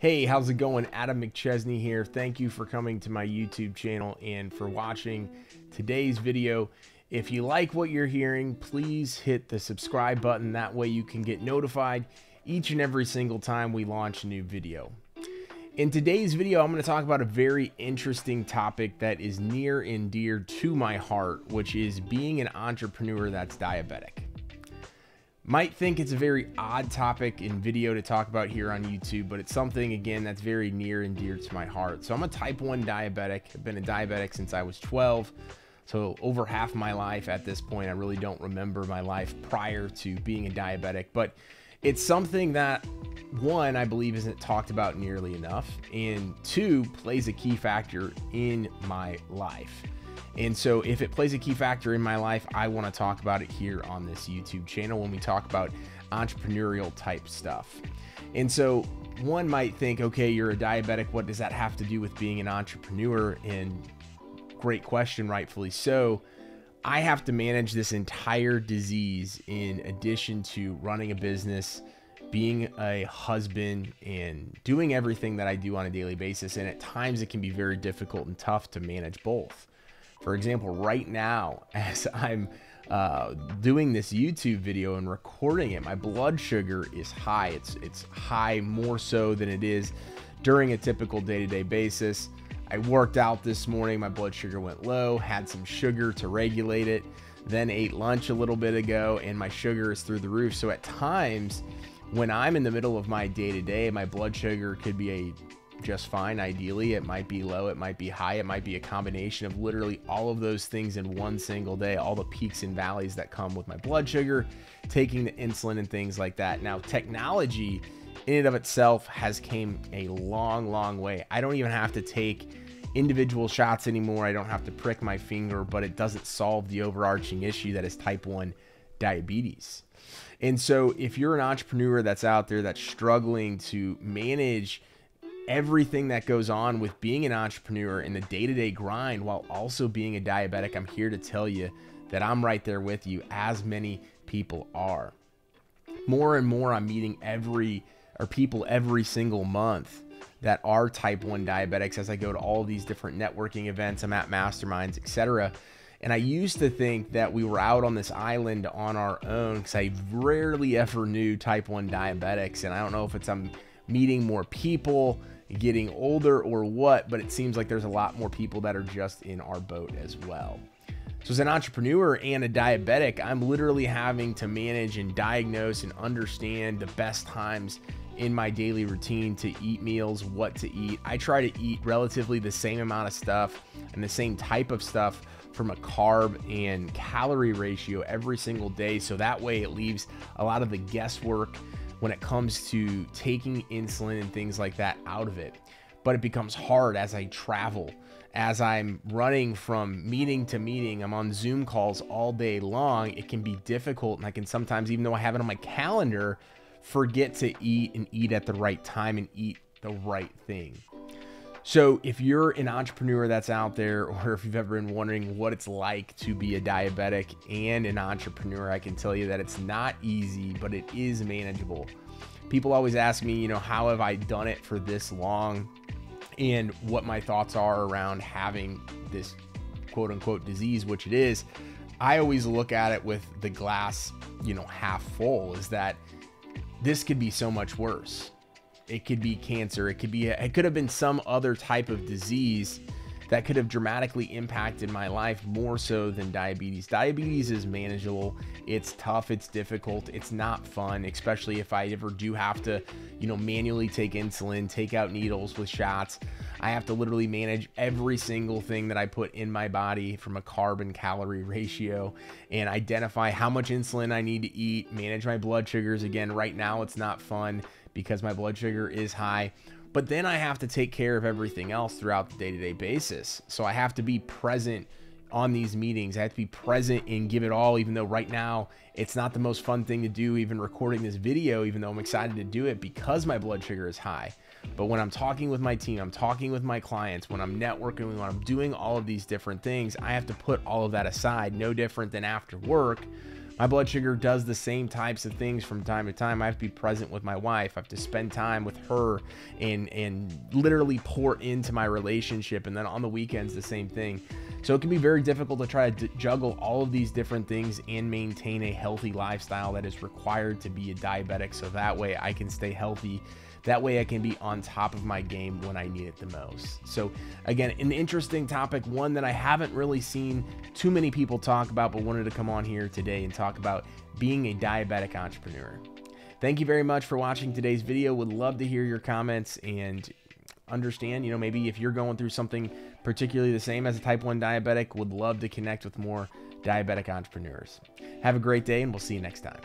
Hey, how's it going? Adam McChesney here. Thank you for coming to my YouTube channel and for watching today's video. If you like what you're hearing, please hit the subscribe button. That way you can get notified each and every single time we launch a new video. In today's video, I'm going to talk about a very interesting topic that is near and dear to my heart, which is being an entrepreneur that's diabetic. Might think it's a very odd topic in video to talk about here on YouTube, but it's something, again, that's very near and dear to my heart. So I'm a type 1 diabetic. I've been a diabetic since I was 12. So over half my life at this point. I really don't remember my life prior to being a diabetic, but it's something that, one, I believe isn't talked about nearly enough, and two, plays a key factor in my life. And so if it plays a key factor in my life, I want to talk about it here on this YouTube channel when we talk about entrepreneurial type stuff. And so one might think, okay, you're a diabetic. What does that have to do with being an entrepreneur? And great question, rightfully so. I have to manage this entire disease in addition to running a business, being a husband, and doing everything that I do on a daily basis. And at times it can be very difficult and tough to manage both. For example, right now, as I'm doing this YouTube video and recording it, my blood sugar is high. It's high more so than it is during a typical day-to-day basis. I worked out this morning, my blood sugar went low, had some sugar to regulate it, then ate lunch a little bit ago, and my sugar is through the roof. So at times, when I'm in the middle of my day-to-day, my blood sugar could be just fine. Ideally, it might be low, it might be high, it might be a combination of literally all of those things in one single day, all the peaks and valleys that come with my blood sugar, taking the insulin and things like that. Now, technology in and of itself has came a long way. I don't even have to take individual shots anymore. I don't have to prick my finger, but it doesn't solve the overarching issue that is type 1 diabetes. And so if you're an entrepreneur that's out there that's struggling to manage everything that goes on with being an entrepreneur in the day-to-day grind while also being a diabetic, I'm here to tell you that I'm right there with you, as many people are. More and more, I'm meeting people every single month that are type 1 diabetics as I go to all these different networking events. I'm at masterminds, etc. And I used to think that we were out on this island on our own because I rarely ever knew type 1 diabetics. And I don't know if I'm meeting more people, getting older, or what, but it seems like there's a lot more people that are just in our boat as well. So as an entrepreneur and a diabetic, I'm literally having to manage and diagnose and understand the best times in my daily routine to eat meals, what to eat. I try to eat relatively the same amount of stuff and the same type of stuff from a carb and calorie ratio every single day. So that way it leaves a lot of the guesswork when it comes to taking insulin and things like that out of it. But it becomes hard as I travel, as I'm running from meeting to meeting. I'm on Zoom calls all day long. It can be difficult, and I can sometimes, even though I have it on my calendar, forget to eat and eat at the right time and eat the right thing. So if you're an entrepreneur that's out there, or if you've ever been wondering what it's like to be a diabetic and an entrepreneur, I can tell you that it's not easy, but it is manageable. People always ask me, how have I done it for this long, and what my thoughts are around having this quote unquote disease, which it is. I always look at it with the glass, half full, is that this could be so much worse. It could be cancer. It could have been some other type of disease that could have dramatically impacted my life more so than diabetes. Diabetes is manageable. It's tough. It's difficult. It's not fun, especially if I ever do have to, manually take insulin, take out needles with shots. I have to literally manage every single thing that I put in my body from a carb and calorie ratio and identify how much insulin I need to eat, manage my blood sugars. Again, right now it's not fun because my blood sugar is high. But then I have to take care of everything else throughout the day-to-day basis. So I have to be present on these meetings. I have to be present and give it all, even though right now it's not the most fun thing to do, even recording this video, even though I'm excited to do it because my blood sugar is high. But when I'm talking with my team, I'm talking with my clients, when I'm networking, when I'm doing all of these different things, I have to put all of that aside. No different than after work. My blood sugar does the same types of things from time to time. I have to be present with my wife. I have to spend time with her and literally pour into my relationship. And then on the weekends, the same thing. So it can be very difficult to try to juggle all of these different things and maintain a healthy lifestyle that is required to be a diabetic. So that way I can stay healthy. That way I can be on top of my game when I need it the most. So again, an interesting topic, one that I haven't really seen too many people talk about, but wanted to come on here today and talk about being a diabetic entrepreneur. Thank you very much for watching today's video. Would love to hear your comments and understand, maybe if you're going through something particularly the same as a type 1 diabetic, would love to connect with more diabetic entrepreneurs. Have a great day, and we'll see you next time.